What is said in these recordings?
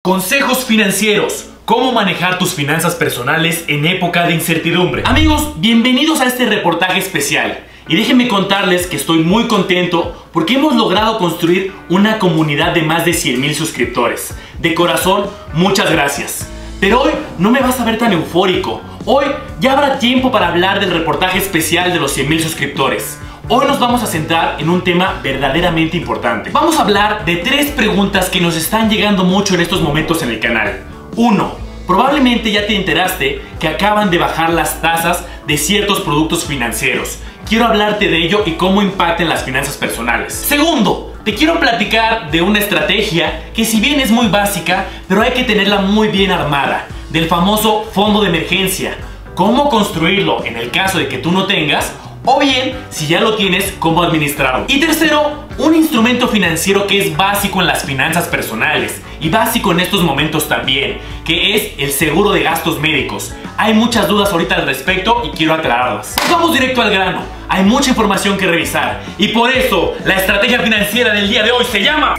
Consejos financieros. ¿Cómo manejar tus finanzas personales en época de incertidumbre? Amigos, bienvenidos a este reportaje especial. Y déjenme contarles que estoy muy contento porque hemos logrado construir una comunidad de más de 100,000 suscriptores. De corazón, muchas gracias. Pero hoy no me vas a ver tan eufórico. Hoy ya habrá tiempo para hablar del reportaje especial de los 100,000 suscriptores. Hoy nos vamos a centrar en un tema verdaderamente importante. Vamos a hablar de 3 preguntas que nos están llegando mucho en estos momentos en el canal. 1. Probablemente ya te enteraste que acaban de bajar las tasas de ciertos productos financieros. Quiero hablarte de ello y cómo impacta en las finanzas personales. Segundo, te quiero platicar de una estrategia que si bien es muy básica, pero hay que tenerla muy bien armada. Del famoso fondo de emergencia. Cómo construirlo en el caso de que tú no tengas, o bien, si ya lo tienes, cómo administrarlo. Y tercero, un instrumento financiero que es básico en las finanzas personales y básico en estos momentos también, que es el seguro de gastos médicos. Hay muchas dudas ahorita al respecto y quiero aclararlas. Vamos directo al grano. Hay mucha información que revisar y por eso la estrategia financiera del día de hoy se llama...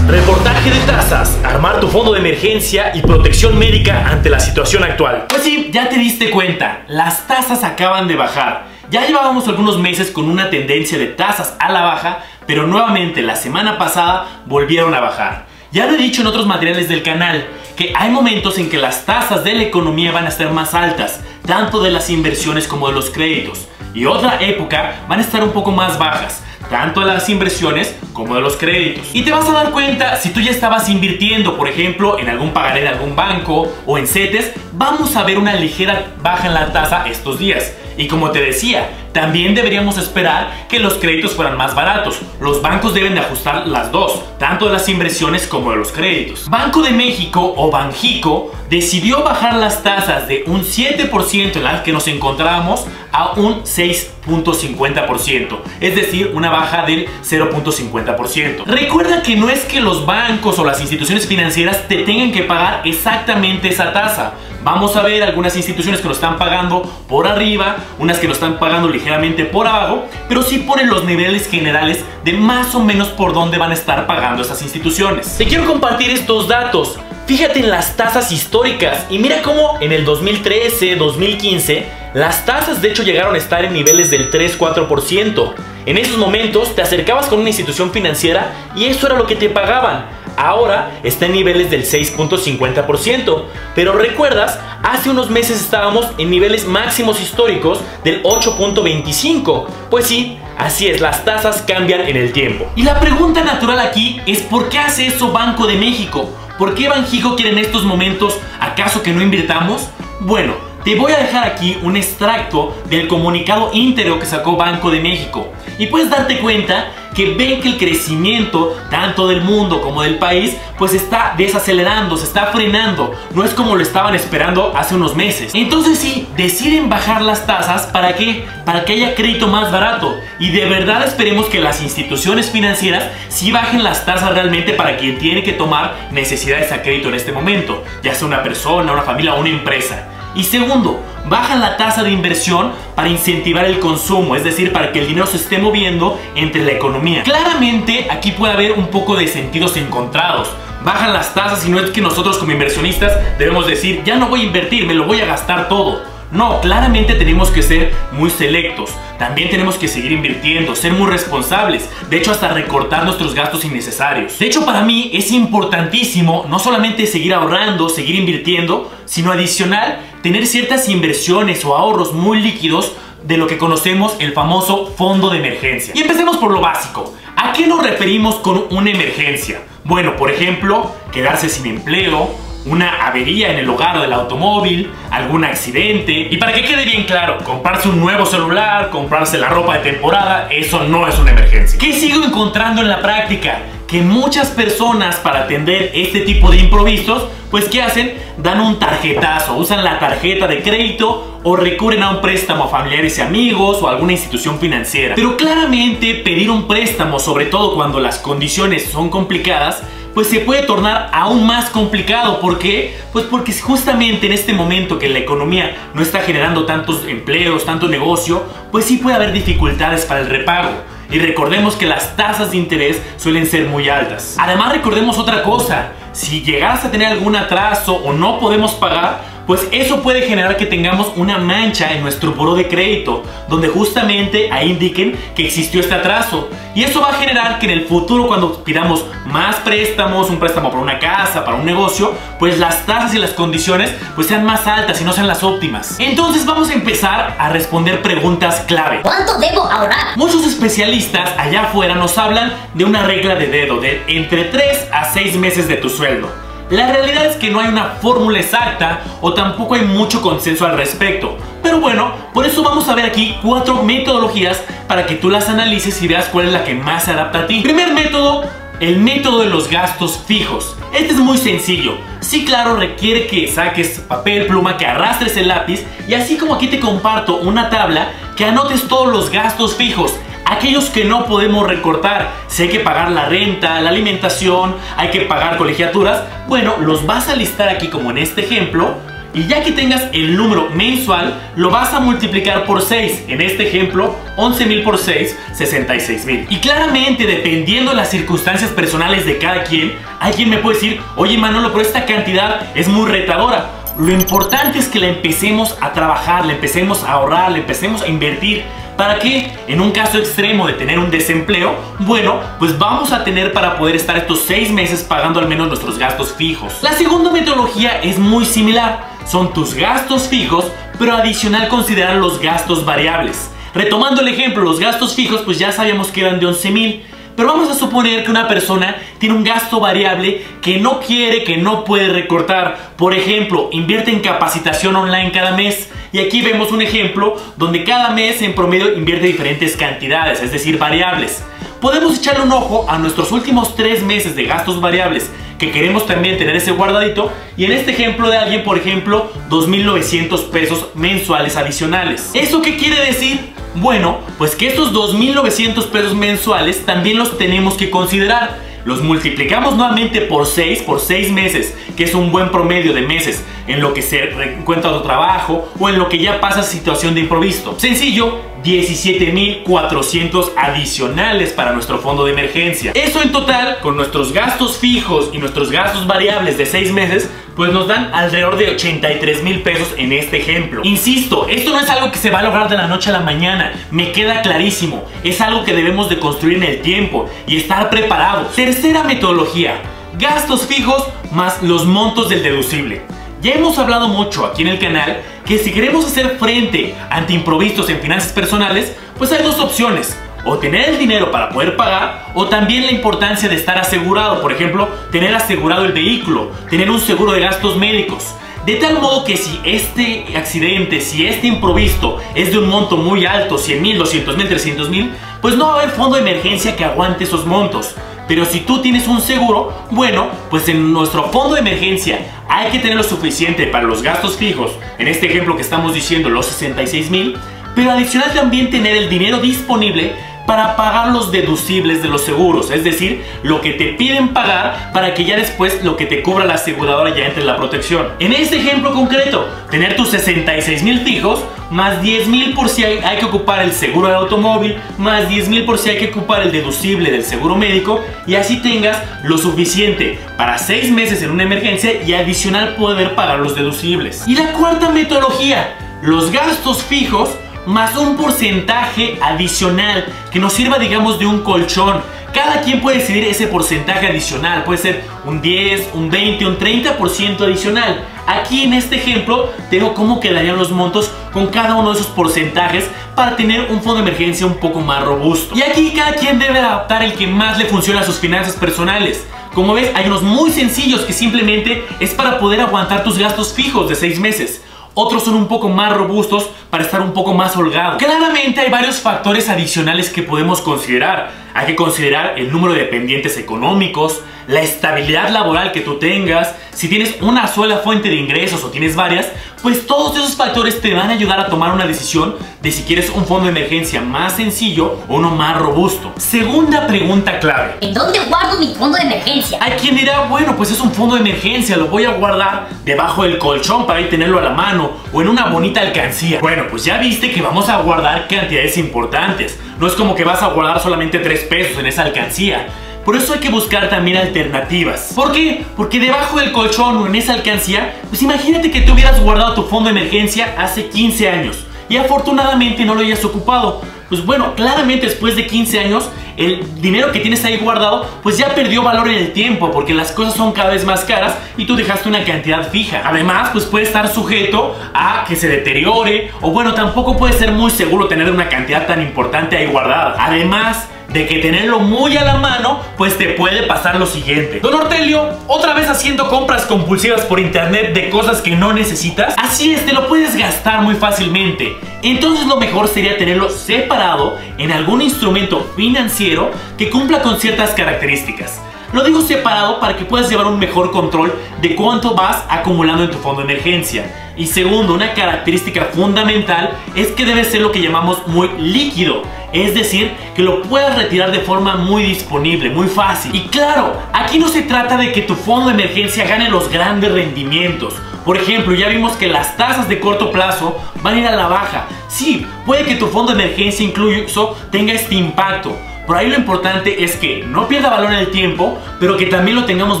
Reportaje de tasas, armar tu fondo de emergencia y protección médica ante la situación actual. Pues sí, ya te diste cuenta, las tasas acaban de bajar. Ya llevábamos algunos meses con una tendencia de tasas a la baja, pero nuevamente la semana pasada volvieron a bajar. Ya lo he dicho en otros materiales del canal, que hay momentos en que las tasas de la economía van a estar más altas, tanto de las inversiones como de los créditos. Y otra época van a estar un poco más bajas, tanto de las inversiones como de los créditos. Y te vas a dar cuenta si tú ya estabas invirtiendo, por ejemplo, en algún pagaré de algún banco o en CETES, vamos a ver una ligera baja en la tasa estos días. Y como te decía, también deberíamos esperar que los créditos fueran más baratos. Los bancos deben de ajustar las dos, tanto de las inversiones como de los créditos. Banco de México o Banjico decidió bajar las tasas de un 7% en las que nos encontrábamos a un 6.50%, es decir, una baja del 0.50%. Recuerda que no es que los bancos o las instituciones financieras te tengan que pagar exactamente esa tasa. Vamos a ver algunas instituciones que lo están pagando por arriba, unas que lo están pagando ligeramente por abajo, pero sí ponen los niveles generales de más o menos por dónde van a estar pagando esas instituciones. Te quiero compartir estos datos. Fíjate en las tasas históricas y mira cómo en el 2013, 2015, las tasas de hecho llegaron a estar en niveles del 3-4%. En esos momentos te acercabas con una institución financiera y eso era lo que te pagaban. Ahora está en niveles del 6.50%, pero recuerdas, hace unos meses estábamos en niveles máximos históricos del 8.25%. Pues sí, así es, las tasas cambian en el tiempo. Y la pregunta natural aquí es ¿por qué hace eso Banco de México? ¿Por qué Banjico quiere en estos momentos acaso que no invirtamos? Bueno, te voy a dejar aquí un extracto del comunicado íntegro que sacó Banco de México y puedes darte cuenta que ven que el crecimiento tanto del mundo como del país pues está desacelerando, se está frenando, no es como lo estaban esperando hace unos meses. Entonces sí, deciden bajar las tasas. ¿Para qué? Para que haya crédito más barato y de verdad esperemos que las instituciones financieras sí bajen las tasas realmente para quien tiene que tomar necesidades a crédito en este momento, ya sea una persona, una familia o una empresa. Y segundo, bajan la tasa de inversión para incentivar el consumo, es decir, para que el dinero se esté moviendo entre la economía. Claramente aquí puede haber un poco de sentidos encontrados. Bajan las tasas y no es que nosotros como inversionistas debemos decir ya no voy a invertir, me lo voy a gastar todo. No, claramente tenemos que ser muy selectos. También tenemos que seguir invirtiendo, ser muy responsables. De hecho, hasta recortar nuestros gastos innecesarios. De hecho, para mí es importantísimo no solamente seguir ahorrando, seguir invirtiendo, sino adicional, tener ciertas inversiones o ahorros muy líquidos de lo que conocemos el famoso fondo de emergencia. Y empecemos por lo básico. ¿A qué nos referimos con una emergencia? Bueno, por ejemplo, quedarse sin empleo, una avería en el hogar del automóvil, algún accidente. Y para que quede bien claro, comprarse un nuevo celular, comprarse la ropa de temporada, eso no es una emergencia. ¿Qué sigo encontrando en la práctica? Que muchas personas para atender este tipo de imprevistos, pues ¿qué hacen? Dan un tarjetazo, usan la tarjeta de crédito o recurren a un préstamo a familiares y amigos o a alguna institución financiera. Pero claramente pedir un préstamo, sobre todo cuando las condiciones son complicadas, pues se puede tornar aún más complicado. ¿Por qué? Pues porque justamente en este momento que la economía no está generando tantos empleos, tanto negocio, pues sí puede haber dificultades para el repago. y recordemos que las tasas de interés suelen ser muy altas. Además, recordemos otra cosa: si llegas a tener algún atraso o no podemos pagar, pues eso puede generar que tengamos una mancha en nuestro buró de crédito, donde justamente ahí indiquen que existió este atraso. Y eso va a generar que en el futuro, cuando pidamos más préstamos, un préstamo para una casa, para un negocio, pues las tasas y las condiciones pues sean más altas y no sean las óptimas. Entonces vamos a empezar a responder preguntas clave. ¿Cuánto debo ahorrar? Muchos especialistas allá afuera nos hablan de una regla de dedo de entre 3 a 6 meses de tu sueldo. La realidad es que no hay una fórmula exacta o tampoco hay mucho consenso al respecto. Pero bueno, por eso vamos a ver aquí 4 metodologías para que tú las analices y veas cuál es la que más se adapta a ti. Primer método, el método de los gastos fijos. Este es muy sencillo. Sí, claro, requiere que saques papel, pluma, que arrastres el lápiz y así como aquí te comparto una tabla, que anotes todos los gastos fijos. Aquellos que no podemos recortar, si hay que pagar la renta, la alimentación, hay que pagar colegiaturas, bueno, los vas a listar aquí como en este ejemplo, y ya que tengas el número mensual, lo vas a multiplicar por 6. En este ejemplo, 11,000 por 6, 66,000. Y claramente, dependiendo de las circunstancias personales de cada quien, hay quien me puede decir: oye Manolo, pero esta cantidad es muy retadora. Lo importante es que la empecemos a trabajar, la empecemos a ahorrar, la empecemos a invertir. ¿Para qué? En un caso extremo de tener un desempleo, bueno, pues vamos a tener para poder estar estos 6 meses pagando al menos nuestros gastos fijos. La segunda metodología es muy similar. Son tus gastos fijos, pero adicional considerar los gastos variables. Retomando el ejemplo, los gastos fijos pues ya sabíamos que eran de 11,000. Pero vamos a suponer que una persona tiene un gasto variable que no quiere, que no puede recortar. Por ejemplo, invierte en capacitación online cada mes. Y aquí vemos un ejemplo donde cada mes en promedio invierte diferentes cantidades, es decir, variables. Podemos echarle un ojo a nuestros últimos 3 meses de gastos variables, que queremos también tener ese guardadito. Y en este ejemplo de alguien, por ejemplo, 2,900 pesos mensuales adicionales. ¿Eso qué quiere decir? Bueno, pues que estos 2,900 pesos mensuales también los tenemos que considerar. Los multiplicamos nuevamente por 6 meses, que es un buen promedio de meses en lo que se encuentra otro trabajo o en lo que ya pasa situación de imprevisto. Sencillo, 17,400 adicionales para nuestro fondo de emergencia. Eso en total, con nuestros gastos fijos y nuestros gastos variables de 6 meses, pues nos dan alrededor de 83,000 pesos en este ejemplo. Insisto, esto no es algo que se va a lograr de la noche a la mañana, me queda clarísimo. Es algo que debemos de construir en el tiempo y estar preparados. Tercera metodología, gastos fijos más los montos del deducible. Ya hemos hablado mucho aquí en el canal que si queremos hacer frente ante imprevistos en finanzas personales, pues hay 2 opciones: o tener el dinero para poder pagar, o también la importancia de estar asegurado. Por ejemplo, tener asegurado el vehículo, tener un seguro de gastos médicos. De tal modo que si este accidente, si este imprevisto es de un monto muy alto, 100,000, 200,000, 300,000, pues no va a haber fondo de emergencia que aguante esos montos. Pero si tú tienes un seguro, bueno, pues en nuestro fondo de emergencia hay que tener lo suficiente para los gastos fijos. En este ejemplo que estamos diciendo, los 66,000, pero adicional también tener el dinero disponible para pagar los deducibles de los seguros, es decir, lo que te piden pagar para que ya después lo que te cubra la aseguradora ya entre en la protección. En este ejemplo concreto, tener tus 66,000 fijos, más 10,000 por si hay que ocupar el seguro de automóvil, más 10,000 por si hay que ocupar el deducible del seguro médico, y así tengas lo suficiente para 6 meses en una emergencia y adicional poder pagar los deducibles. Y la cuarta metodología, los gastos fijos más un porcentaje adicional que nos sirva, digamos, de un colchón. Cada quien puede decidir ese porcentaje adicional, puede ser un 10, un 20, un 30% adicional. Aquí en este ejemplo tengo cómo quedarían los montos con cada uno de esos porcentajes para tener un fondo de emergencia un poco más robusto. Y aquí cada quien debe adaptar el que más le funcione a sus finanzas personales. Como ves, hay unos muy sencillos que simplemente es para poder aguantar tus gastos fijos de 6 meses. Otros son un poco más robustos para estar un poco más holgado. Claramente hay varios factores adicionales que podemos considerar. Hay que considerar el número de dependientes económicos, la estabilidad laboral que tú tengas, si tienes una sola fuente de ingresos o tienes varias, pues todos esos factores te van a ayudar a tomar una decisión de si quieres un fondo de emergencia más sencillo o uno más robusto. Segunda pregunta clave: ¿en dónde guardo mi fondo de emergencia? Hay quien dirá, bueno, pues es un fondo de emergencia, lo voy a guardar debajo del colchón para ahí tenerlo a la mano o en una bonita alcancía. Bueno, pues ya viste que vamos a guardar cantidades importantes. No es como que vas a guardar solamente 3 pesos en esa alcancía. Por eso hay que buscar también alternativas. ¿Por qué? Porque debajo del colchón o en esa alcancía, pues imagínate que te hubieras guardado tu fondo de emergencia hace 15 años y afortunadamente no lo hayas ocupado. Pues bueno, claramente después de 15 años el dinero que tienes ahí guardado pues ya perdió valor en el tiempo, porque las cosas son cada vez más caras y tú dejaste una cantidad fija. Además pues puede estar sujeto a que se deteriore, o bueno, tampoco puede ser muy seguro tener una cantidad tan importante ahí guardada. Además de que tenerlo muy a la mano, pues te puede pasar lo siguiente. Don Ortelio, ¿otra vez haciendo compras compulsivas por internet de cosas que no necesitas? Así es, te lo puedes gastar muy fácilmente. Entonces lo mejor sería tenerlo separado en algún instrumento financiero que cumpla con ciertas características. Lo digo separado para que puedas llevar un mejor control de cuánto vas acumulando en tu fondo de emergencia. Y segundo, una característica fundamental es que debe ser lo que llamamos muy líquido. Es decir, que lo puedas retirar de forma muy disponible, muy fácil. Y claro, aquí no se trata de que tu fondo de emergencia gane los grandes rendimientos. Por ejemplo, ya vimos que las tasas de corto plazo van a ir a la baja. Sí, puede que tu fondo de emergencia incluso tenga este impacto. Por ahí lo importante es que no pierda valor en el tiempo, pero que también lo tengamos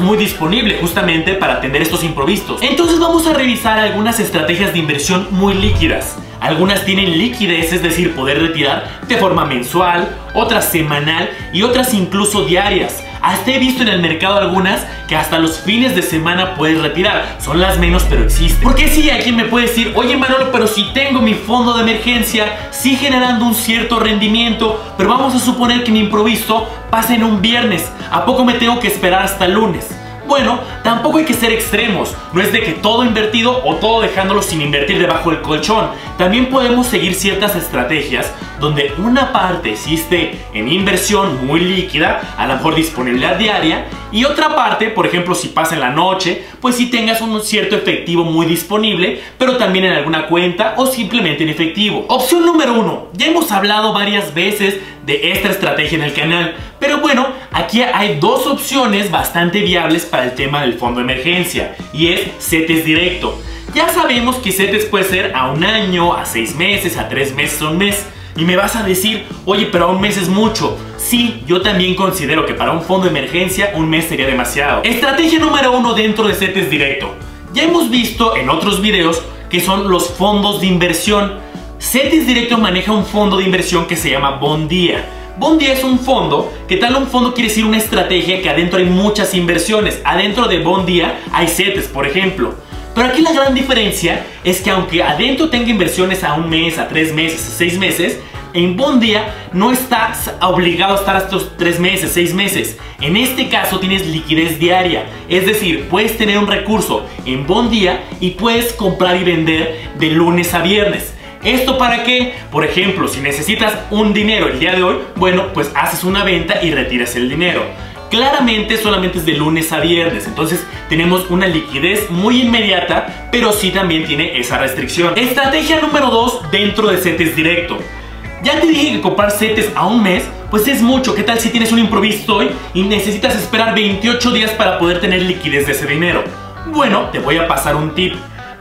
muy disponible justamente para atender estos imprevistos. Entonces vamos a revisar algunas estrategias de inversión muy líquidas. Algunas tienen liquidez, es decir, poder retirar de forma mensual, otras semanal y otras incluso diarias. Hasta he visto en el mercado algunas que hasta los fines de semana puedes retirar. Son las menos, pero existen. Porque sí, hay quien me puede decir, oye Manolo, pero si tengo mi fondo de emergencia, sí generando un cierto rendimiento, pero vamos a suponer que mi imprevisto pasa en un viernes. ¿A poco me tengo que esperar hasta el lunes? Bueno, tampoco hay que ser extremos. No es de que todo invertido o todo dejándolo sin invertir debajo del colchón. También podemos seguir ciertas estrategias donde una parte existe en inversión muy líquida, a lo mejor disponibilidad diaria, y otra parte, por ejemplo, si pasa en la noche, pues si tengas un cierto efectivo muy disponible, pero también en alguna cuenta o simplemente en efectivo. Opción número 1. Ya hemos hablado varias veces de esta estrategia en el canal, pero bueno, aquí hay dos opciones bastante viables para el tema del fondo de emergencia, y es CETES directo. Ya sabemos que CETES puede ser a 1 año, a 6 meses, a 3 meses o 1 mes. Y me vas a decir, oye, pero a 1 mes es mucho. Sí, yo también considero que para un fondo de emergencia 1 mes sería demasiado. Estrategia número 1 dentro de CETES directo. Ya hemos visto en otros videos que son los fondos de inversión. CETES directo maneja un fondo de inversión que se llama Bondía. Bondía es un fondo, ¿qué tal un fondo? Quiere decir una estrategia que adentro hay muchas inversiones. Adentro de Bondía hay CETES, por ejemplo. Pero aquí la gran diferencia es que aunque adentro tenga inversiones a 1 mes, a 3 meses, a 6 meses, en Bondía no estás obligado a estar hasta estos 3 meses, 6 meses. En este caso tienes liquidez diaria, es decir, puedes tener un recurso en Bondía y puedes comprar y vender de lunes a viernes. ¿Esto para qué? Por ejemplo, si necesitas un dinero el día de hoy, bueno, pues haces una venta y retiras el dinero. Claramente solamente es de lunes a viernes, entonces tenemos una liquidez muy inmediata, pero sí también tiene esa restricción. Estrategia número 2 dentro de CETES directo. Ya te dije que comprar CETES a 1 mes, pues es mucho. ¿Qué tal si tienes un imprevisto hoy y necesitas esperar 28 días para poder tener liquidez de ese dinero? Bueno, te voy a pasar un tip.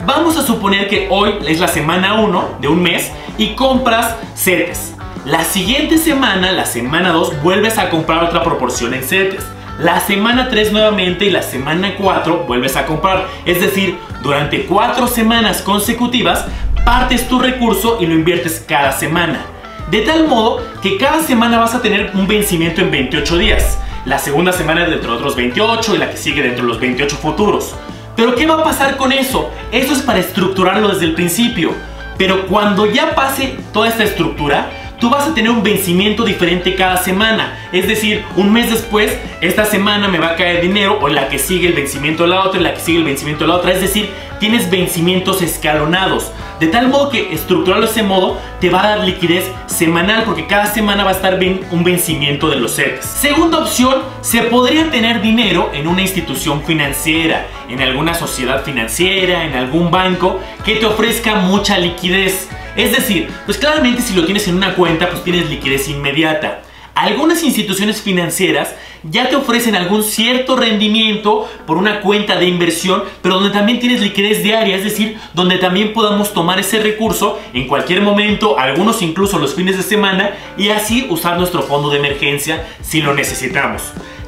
Vamos a suponer que hoy es la semana 1 de 1 mes y compras CETES. La siguiente semana, la semana 2, vuelves a comprar otra proporción en CETES. La semana 3 nuevamente y la semana 4 vuelves a comprar. Es decir, durante 4 semanas consecutivas partes tu recurso y lo inviertes cada semana. De tal modo que cada semana vas a tener un vencimiento en 28 días. La segunda semana dentro de otros 28 y la que sigue dentro de los 28 futuros. Pero ¿qué va a pasar con eso? Eso es para estructurarlo desde el principio. Pero cuando ya pase toda esta estructura, tú vas a tener un vencimiento diferente cada semana. Es decir, 1 mes después, esta semana me va a caer dinero, o la que sigue el vencimiento de la otra, y la que sigue el vencimiento de la otra. Es decir, tienes vencimientos escalonados. De tal modo que estructurarlo de ese modo te va a dar liquidez semanal, porque cada semana va a estar un vencimiento de los CETES. Segunda opción, se podría tener dinero en una institución financiera, en alguna sociedad financiera, en algún banco que te ofrezca mucha liquidez. Es decir, pues claramente si lo tienes en una cuenta, pues tienes liquidez inmediata. Algunas instituciones financieras ya te ofrecen algún cierto rendimiento por una cuenta de inversión, pero donde también tienes liquidez diaria, es decir, donde también podamos tomar ese recurso en cualquier momento, algunos incluso los fines de semana, y así usar nuestro fondo de emergencia si lo necesitamos.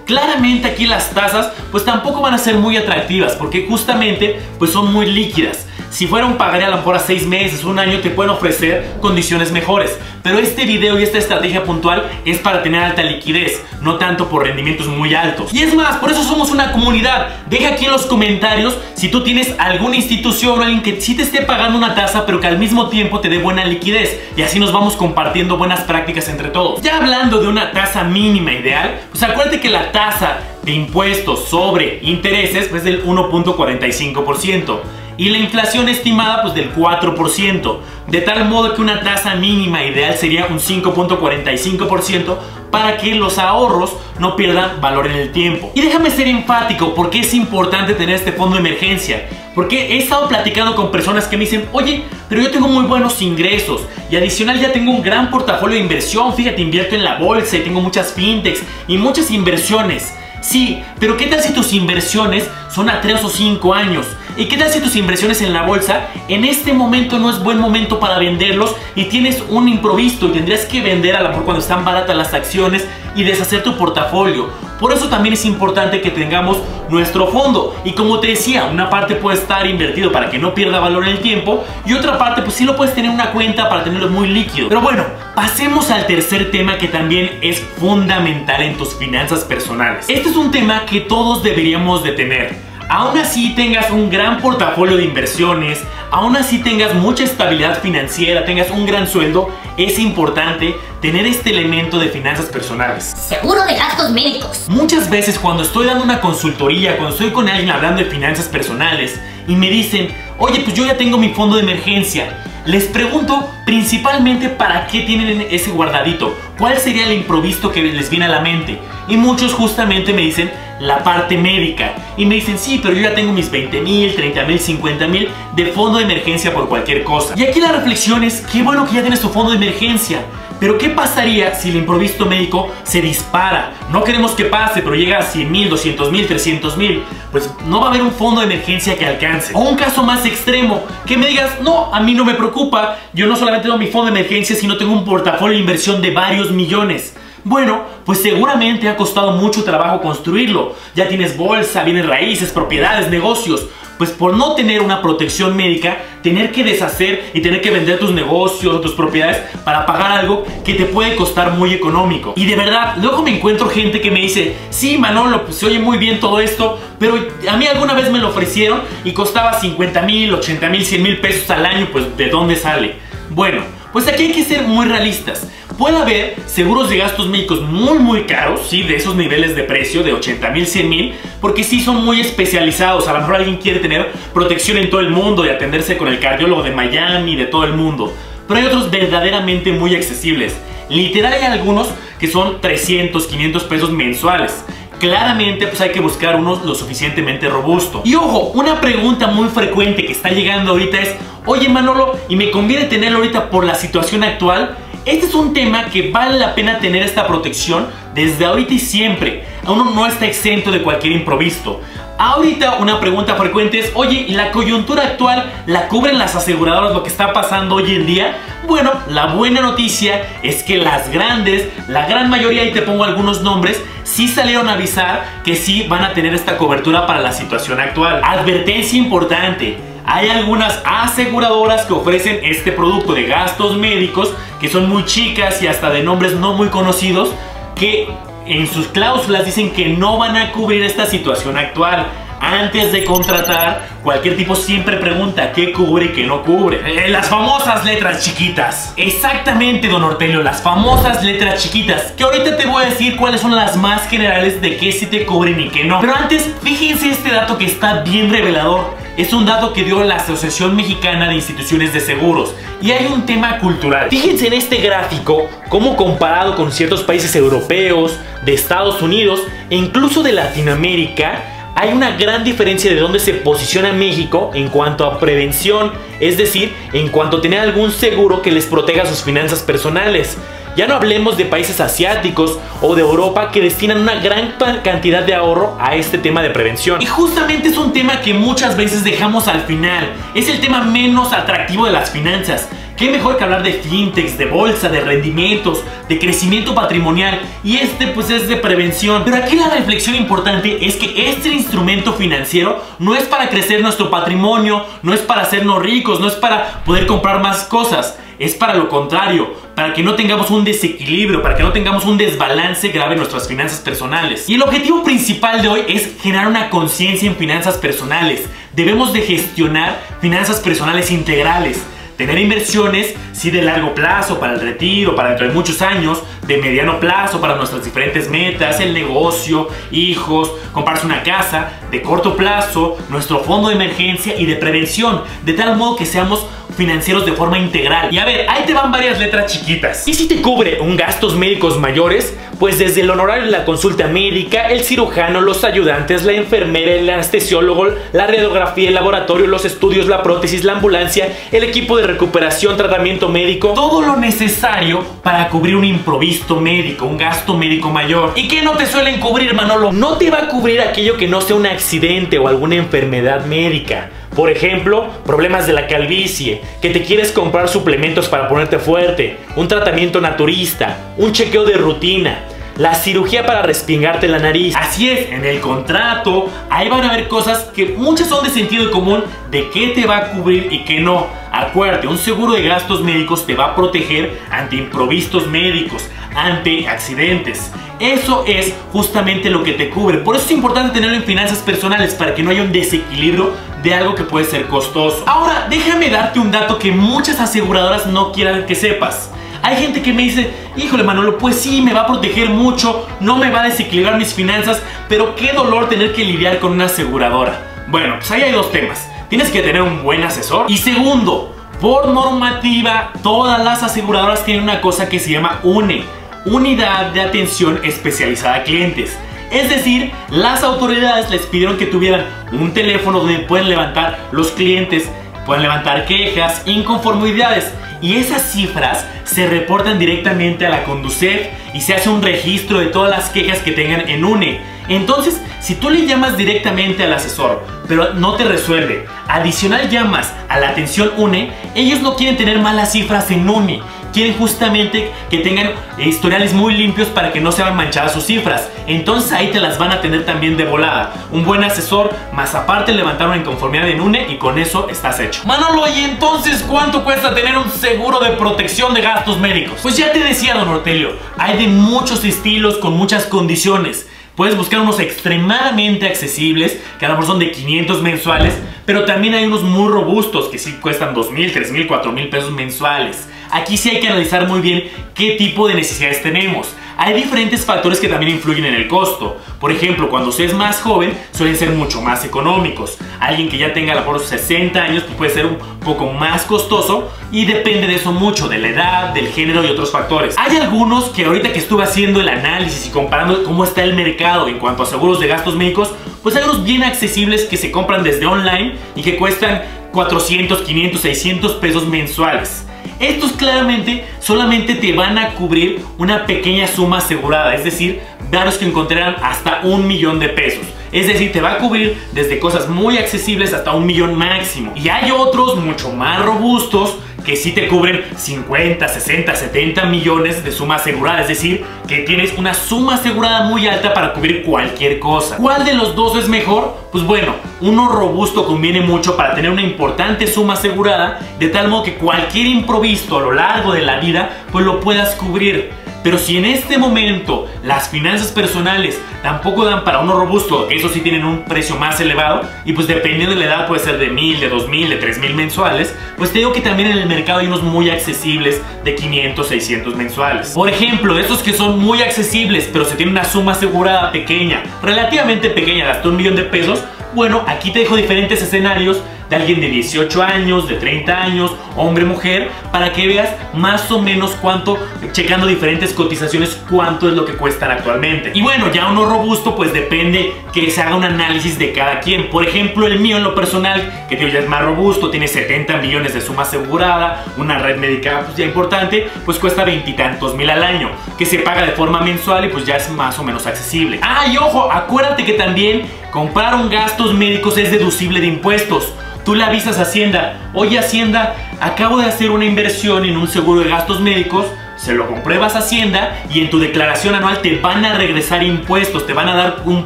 Claramente aquí las tasas pues tampoco van a ser muy atractivas porque justamente pues son muy líquidas. Si fuera un pagaré a lo mejor a 6 meses, un año, te pueden ofrecer condiciones mejores. Pero este video y esta estrategia puntual es para tener alta liquidez, no tanto por rendimientos muy altos. Y es más, por eso somos una comunidad. Deja aquí en los comentarios si tú tienes alguna institución o alguien que sí te esté pagando una tasa, pero que al mismo tiempo te dé buena liquidez. Y así nos vamos compartiendo buenas prácticas entre todos. Ya hablando de una tasa mínima ideal, pues acuérdate que la tasa de impuestos sobre intereses es del 1.45%. Y la inflación estimada pues del 4%, de tal modo que una tasa mínima ideal sería un 5.45% para que los ahorros no pierdan valor en el tiempo. Y déjame ser enfático porque es importante tener este fondo de emergencia, porque he estado platicando con personas que me dicen: oye, pero yo tengo muy buenos ingresos y adicional ya tengo un gran portafolio de inversión, fíjate, invierto en la bolsa y tengo muchas fintechs y muchas inversiones. Sí, pero ¿qué tal si tus inversiones son a 3 o 5 años? ¿Y qué tal si tus inversiones en la bolsa en este momento no es buen momento para venderlos y tienes un imprevisto y tendrías que vender a lo mejor cuando están baratas las acciones y deshacer tu portafolio? Por eso también es importante que tengamos nuestro fondo. Y como te decía, una parte puede estar invertido para que no pierda valor en el tiempo y otra parte pues sí lo puedes tener en una cuenta para tenerlo muy líquido. Pero bueno, pasemos al tercer tema que también es fundamental en tus finanzas personales. Este es un tema que todos deberíamos de tener. Aún así tengas un gran portafolio de inversiones, aún así tengas mucha estabilidad financiera, tengas un gran sueldo, es importante tener este elemento de finanzas personales. Seguro de gastos médicos. Muchas veces cuando estoy dando una consultoría, cuando estoy con alguien hablando de finanzas personales y me dicen: oye, pues yo ya tengo mi fondo de emergencia, les pregunto principalmente para qué tienen ese guardadito, cuál sería el imprevisto que les viene a la mente. Y muchos justamente me dicen la parte médica y me dicen: sí, pero yo ya tengo mis 20,000, 30,000, 50,000 de fondo de emergencia por cualquier cosa. Y aquí la reflexión es: qué bueno que ya tienes tu fondo de emergencia, pero ¿qué pasaría si el imprevisto médico se dispara? No queremos que pase, pero llega a 100,000, 200,000, 300,000. Pues no va a haber un fondo de emergencia que alcance. O un caso más extremo, que me digas: no, a mí no me preocupa, yo no solamente tengo mi fondo de emergencia, sino tengo un portafolio de inversión de varios millones. Bueno, pues seguramente ha costado mucho trabajo construirlo. Ya tienes bolsa, bienes raíces, propiedades, negocios. Pues por no tener una protección médica, tener que deshacer y tener que vender tus negocios o tus propiedades para pagar algo que te puede costar muy económico. Y de verdad, luego me encuentro gente que me dice: sí, Manolo, pues se oye muy bien todo esto, pero a mí alguna vez me lo ofrecieron y costaba 50,000, 80,000, 100,000 pesos al año. Pues ¿de dónde sale? Bueno, pues aquí hay que ser muy realistas. Puede haber seguros de gastos médicos muy caros, sí, de esos niveles de precio de 80,000, 100,000, porque sí son muy especializados. A lo mejor alguien quiere tener protección en todo el mundo y atenderse con el cardiólogo de Miami, de todo el mundo. Pero hay otros verdaderamente muy accesibles. Literal hay algunos que son 300, 500 pesos mensuales. Claramente pues hay que buscar uno lo suficientemente robusto. Y ojo, una pregunta muy frecuente que está llegando ahorita es: oye, Manolo, ¿y me conviene tenerlo ahorita por la situación actual? Este es un tema que vale la pena tener esta protección desde ahorita y siempre. Uno no está exento de cualquier imprevisto. Ahorita una pregunta frecuente es: oye, ¿y la coyuntura actual la cubren las aseguradoras, lo que está pasando hoy en día? Bueno, la buena noticia es que las grandes, la gran mayoría, y te pongo algunos nombres, sí salieron a avisar que sí van a tener esta cobertura para la situación actual. Advertencia importante: hay algunas aseguradoras que ofrecen este producto de gastos médicos que son muy chicas y hasta de nombres no muy conocidos, que en sus cláusulas dicen que no van a cubrir esta situación actual. Antes de contratar, cualquier tipo siempre pregunta qué cubre y qué no cubre. Las famosas letras chiquitas. Exactamente, don Ortelio, las famosas letras chiquitas, que ahorita te voy a decir cuáles son las más generales de qué sí te cubren y qué no. Pero antes, fíjense este dato que está bien revelador. Es un dato que dio la Asociación Mexicana de Instituciones de Seguros. Y hay un tema cultural. Fíjense en este gráfico cómo, comparado con ciertos países europeos, de Estados Unidos e incluso de Latinoamérica, hay una gran diferencia de dónde se posiciona México en cuanto a prevención, es decir, en cuanto a tener algún seguro que les proteja sus finanzas personales. Ya no hablemos de países asiáticos o de Europa que destinan una gran cantidad de ahorro a este tema de prevención. Y justamente es un tema que muchas veces dejamos al final. Es el tema menos atractivo de las finanzas. ¿Qué mejor que hablar de fintechs, de bolsa, de rendimientos, de crecimiento patrimonial? Y pues es de prevención. Pero aquí la reflexión importante es que este instrumento financiero no es para crecer nuestro patrimonio, no es para hacernos ricos, no es para poder comprar más cosas. Es para lo contrario, para que no tengamos un desequilibrio, para que no tengamos un desbalance grave en nuestras finanzas personales. Y el objetivo principal de hoy es generar una conciencia en finanzas personales. Debemos de gestionar finanzas personales integrales. Tener inversiones, sí, de largo plazo para el retiro, para dentro de muchos años, de mediano plazo para nuestras diferentes metas, el negocio, hijos, comprarse una casa, de corto plazo, nuestro fondo de emergencia y de prevención, de tal modo que seamos financieros de forma integral. Y a ver, ahí te van varias letras chiquitas. ¿Y si te cubre un gastos médicos mayores? Pues desde el honorario de la consulta médica, el cirujano, los ayudantes, la enfermera, el anestesiólogo, la radiografía, el laboratorio, los estudios, la prótesis, la ambulancia, el equipo de recuperación, tratamiento médico, todo lo necesario para cubrir un imprevisto médico, un gasto médico mayor. ¿Y qué no te suelen cubrir, Manolo? No te va a cubrir aquello que no sea un accidente o alguna enfermedad médica. Por ejemplo, problemas de la calvicie, que te quieres comprar suplementos para ponerte fuerte, un tratamiento naturista, un chequeo de rutina, la cirugía para respingarte la nariz. Así es, en el contrato, ahí van a haber cosas que muchas son de sentido común de qué te va a cubrir y qué no. Acuérdate, un seguro de gastos médicos te va a proteger ante imprevistos médicos, ante accidentes. Eso es justamente lo que te cubre. Por eso es importante tenerlo en finanzas personales, para que no haya un desequilibrio de algo que puede ser costoso. Ahora, déjame darte un dato que muchas aseguradoras no quieran que sepas. Hay gente que me dice, híjole, Manolo, pues sí, me va a proteger mucho, no me va a desequilibrar mis finanzas, pero qué dolor tener que lidiar con una aseguradora. Bueno, pues ahí hay dos temas. Tienes que tener un buen asesor. Y segundo, por normativa, todas las aseguradoras tienen una cosa que se llama UNE, Unidad de Atención Especializada a Clientes. Es decir, las autoridades les pidieron que tuvieran un teléfono donde pueden levantar los clientes, pueden levantar quejas, inconformidades. Y esas cifras se reportan directamente a la Conducef y se hace un registro de todas las quejas que tengan en UNE. Entonces, si tú le llamas directamente al asesor, pero no te resuelve, adicional llamas a la atención UNE, ellos no quieren tener malas cifras en UNE. Quieren justamente que tengan historiales muy limpios para que no se vean manchadas sus cifras. Entonces ahí te las van a tener también de volada. Un buen asesor, más aparte levantar una inconformidad en UNE y con eso estás hecho. Manolo, ¿y entonces cuánto cuesta tener un seguro de protección de gastos médicos? Pues ya te decía, don Ortelio, hay de muchos estilos con muchas condiciones. Puedes buscar unos extremadamente accesibles, que a lo mejor son de 500 mensuales, pero también hay unos muy robustos que sí cuestan 2,000, 3,000, 4,000 pesos mensuales. Aquí sí hay que analizar muy bien qué tipo de necesidades tenemos. Hay diferentes factores que también influyen en el costo. Por ejemplo, cuando se es más joven, suelen ser mucho más económicos. Alguien que ya tenga a lo mejor 60 años, pues puede ser un poco más costoso y depende de eso mucho, de la edad, del género y otros factores. Hay algunos que ahorita que estuve haciendo el análisis y comparando cómo está el mercado en cuanto a seguros de gastos médicos, pues hay unos bien accesibles que se compran desde online y que cuestan 400, 500, 600 pesos mensuales. Estos claramente solamente te van a cubrir una pequeña suma asegurada, es decir, varios que encontrarán hasta 1,000,000 de pesos. Es decir, te va a cubrir desde cosas muy accesibles hasta 1,000,000 máximo. Y hay otros mucho más robustos que sí te cubren 50, 60, 70 millones de suma asegurada. Es decir, que tienes una suma asegurada muy alta para cubrir cualquier cosa. ¿Cuál de los dos es mejor? Pues bueno, uno robusto conviene mucho para tener una importante suma asegurada, de tal modo que cualquier imprevisto a lo largo de la vida, pues lo puedas cubrir. Pero si en este momento las finanzas personales tampoco dan para uno robusto, que eso sí tienen un precio más elevado, y pues dependiendo de la edad puede ser de 1,000, de 2,000, de 3,000 mensuales, pues te digo que también en el mercado hay unos muy accesibles de 500, 600 mensuales. Por ejemplo, estos que son muy accesibles, pero se tiene una suma asegurada pequeña, relativamente pequeña, de hasta 1,000,000 de pesos, bueno, aquí te dejo diferentes escenarios de alguien de 18 años, de 30 años, hombre, mujer, para que veas más o menos cuánto, checando diferentes cotizaciones, cuánto es lo que cuestan actualmente. Y bueno, ya uno robusto pues depende que se haga un análisis de cada quien. Por ejemplo, el mío en lo personal, que ya es más robusto, tiene 70 millones de suma asegurada, una red médica pues ya importante, pues cuesta 20 y tantos mil al año, que se paga de forma mensual y pues ya es más o menos accesible. Ah, y ojo, acuérdate que también compraron gastos médicos es deducible de impuestos. Tú le avisas a Hacienda: oye Hacienda, acabo de hacer una inversión en un seguro de gastos médicos. Se lo compruebas a Hacienda y en tu declaración anual te van a regresar impuestos, te van a dar un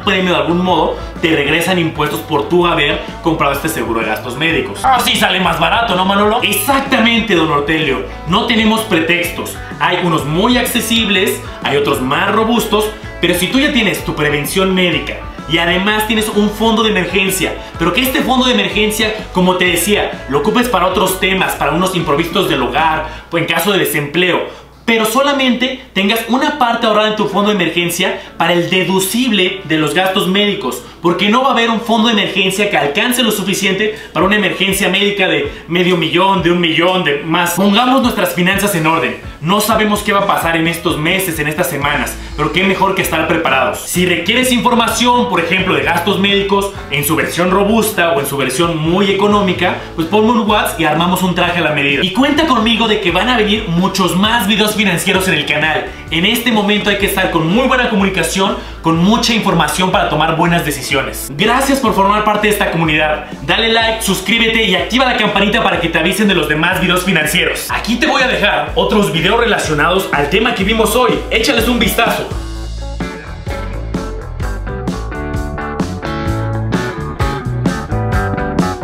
premio de algún modo, te regresan impuestos por tú haber comprado este seguro de gastos médicos. Así sale más barato, ¿no, Manolo? Exactamente, don Ortelio. No tenemos pretextos. Hay unos muy accesibles, hay otros más robustos, pero si tú ya tienes tu prevención médica y además tienes un fondo de emergencia, pero que este fondo de emergencia, como te decía, lo ocupes para otros temas, para unos imprevistos del hogar, o en caso de desempleo, pero solamente tengas una parte ahorrada en tu fondo de emergencia para el deducible de los gastos médicos, porque no va a haber un fondo de emergencia que alcance lo suficiente para una emergencia médica de $500,000, de $1 millón, de más. Pongamos nuestras finanzas en orden. No sabemos qué va a pasar en estos meses, en estas semanas, pero qué mejor que estar preparados. Si requieres información, por ejemplo, de gastos médicos en su versión robusta o en su versión muy económica, pues ponme un WhatsApp y armamos un traje a la medida. Y cuenta conmigo de que van a venir muchos más videos financieros en el canal. En este momento hay que estar con muy buena comunicación, con mucha información para tomar buenas decisiones. Gracias por formar parte de esta comunidad. Dale like, suscríbete y activa la campanita para que te avisen de los demás videos financieros. Aquí te voy a dejar otros videos relacionados al tema que vimos hoy. Échales un vistazo.